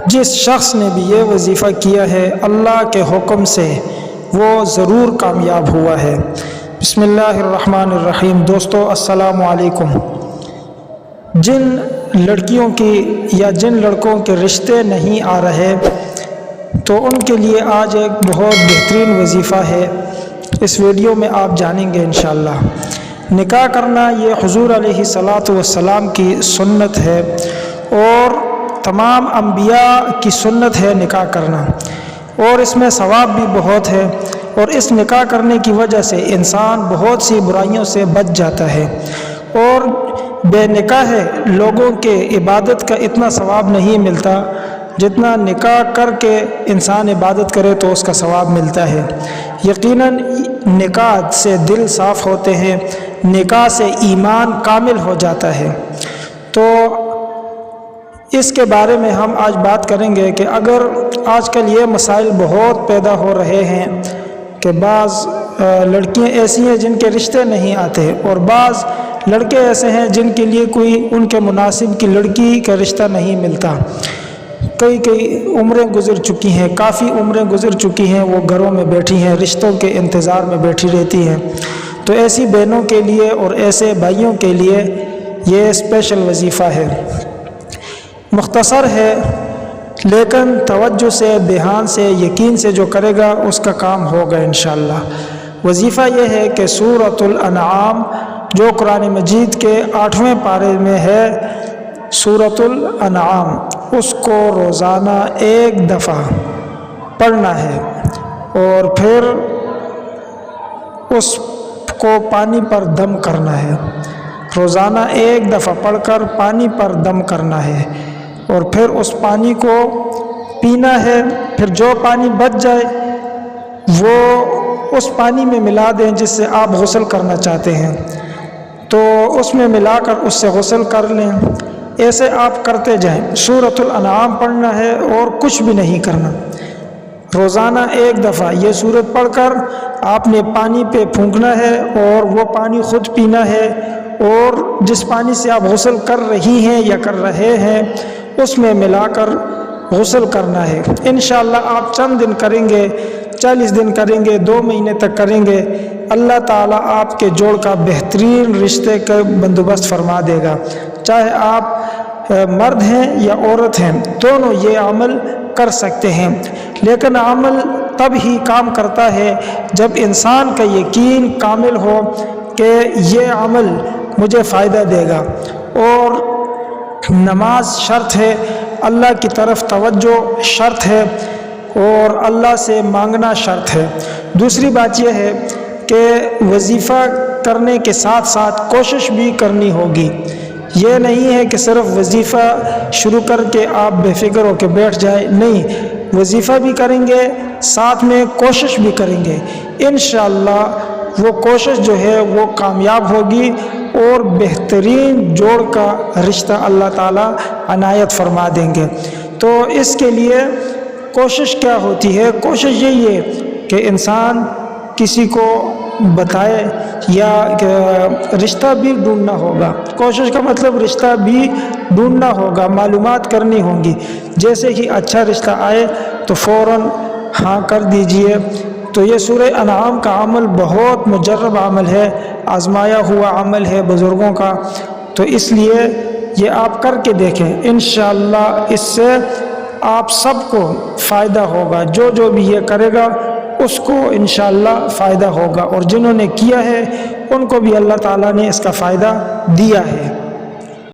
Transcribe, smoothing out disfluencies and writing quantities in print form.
جس شخص نے بھی یہ وظیفہ کیا ہے اللہ کے حکم سے وہ ضرور کامیاب ہوا ہے۔ بسم اللہ الرحمن الرحیم۔ دوستو السلام علیکم۔ جن لڑکیوں کی یا جن لڑکوں کے رشتے نہیں آ رہے تو ان کے لیے آج ایک بہت بہترین وظیفہ ہے، اس ویڈیو میں آپ جانیں گے انشاءاللہ۔ نکاح کرنا یہ حضور علیہ الصلاۃ والسلام کی سنت ہے اور تمام انبیاء کی سنت ہے نکاح کرنا، اور اس میں ثواب بھی بہت ہے، اور اس نکاح کرنے کی وجہ سے انسان بہت سی برائیوں سے بچ جاتا ہے۔ اور بے نکاح لوگوں کے عبادت کا اتنا ثواب نہیں ملتا جتنا نکاح کر کے انسان عبادت کرے تو اس کا ثواب ملتا ہے۔ یقیناً نکاح سے دل صاف ہوتے ہیں، نکاح سے ایمان کامل ہو جاتا ہے۔ تو اس کے بارے میں ہم آج بات کریں گے کہ اگر آج کل یہ مسائل بہت پیدا ہو رہے ہیں کہ بعض لڑکیاں ایسی ہیں جن کے رشتے نہیں آتے، اور بعض لڑکے ایسے ہیں جن کے لیے کوئی ان کے مناسب کی لڑکی کا رشتہ نہیں ملتا، کئی عمریں گزر چکی ہیں، کافی عمریں گزر چکی ہیں، وہ گھروں میں بیٹھی ہیں، رشتوں کے انتظار میں بیٹھی رہتی ہیں۔ تو ایسی بہنوں کے لیے اور ایسے بھائیوں کے لیے یہ اسپیشل وظیفہ ہے، مختصر ہے لیکن توجہ سے، دھیان سے، یقین سے جو کرے گا اس کا کام ہوگا انشاءاللہ۔ وظیفہ یہ ہے کہ سورۃ الانعام جو قرآن مجید کے 8ویں پارے میں ہے، سورۃ الانعام، اس کو روزانہ 1 دفعہ پڑھنا ہے، اور پھر اس کو پانی پر دم کرنا ہے۔ روزانہ 1 دفعہ پڑھ کر پانی پر دم کرنا ہے، اور پھر اس پانی کو پینا ہے۔ پھر جو پانی بچ جائے وہ اس پانی میں ملا دیں جس سے آپ غسل کرنا چاہتے ہیں، تو اس میں ملا کر اس سے غسل کر لیں۔ ایسے آپ کرتے جائیں، سورۃ الانعام پڑھنا ہے اور کچھ بھی نہیں کرنا۔ روزانہ 1 دفعہ یہ سورت پڑھ کر آپ نے پانی پہ پھونکنا ہے، اور وہ پانی خود پینا ہے، اور جس پانی سے آپ غسل کر رہی ہیں یا کر رہے ہیں اس میں ملا کر غسل کرنا ہے۔ انشاءاللہ آپ چند دن کریں گے، 40 دن کریں گے، 2 مہینے تک کریں گے، اللہ تعالیٰ آپ کے جوڑ کا بہترین رشتے کا بندوبست فرما دے گا۔ چاہے آپ مرد ہیں یا عورت ہیں، دونوں یہ عمل کر سکتے ہیں، لیکن عمل تب ہی کام کرتا ہے جب انسان کا یقین کامل ہو کہ یہ عمل مجھے فائدہ دے گا۔ اور نماز شرط ہے، اللہ کی طرف توجہ شرط ہے، اور اللہ سے مانگنا شرط ہے۔ دوسری بات یہ ہے کہ وظیفہ کرنے کے ساتھ ساتھ کوشش بھی کرنی ہوگی۔ یہ نہیں ہے کہ صرف وظیفہ شروع کر کے آپ بے فکر ہو کے بیٹھ جائیں، نہیں، وظیفہ بھی کریں گے، ساتھ میں کوشش بھی کریں گے۔ انشاءاللہ وہ کوشش جو ہے وہ کامیاب ہوگی، اور بہترین جوڑ کا رشتہ اللہ تعالیٰ عنایت فرما دیں گے۔ تو اس کے لیے کوشش کیا ہوتی ہے؟ کوشش یہی ہے کہ انسان کسی کو بتائے، یا رشتہ بھی ڈھونڈنا ہوگا۔ کوشش کا مطلب رشتہ بھی ڈھونڈنا ہوگا، معلومات کرنی ہوں گی۔ جیسے ہی اچھا رشتہ آئے تو فوراً ہاں کر دیجئے۔ تو یہ سورہ انعام کا عمل بہت مجرب عمل ہے، آزمایا ہوا عمل ہے بزرگوں کا، تو اس لیے یہ آپ کر کے دیکھیں، انشاءاللہ اس سے آپ سب کو فائدہ ہوگا۔ جو بھی یہ کرے گا اس کو انشاءاللہ فائدہ ہوگا، اور جنہوں نے کیا ہے ان کو بھی اللہ تعالیٰ نے اس کا فائدہ دیا ہے۔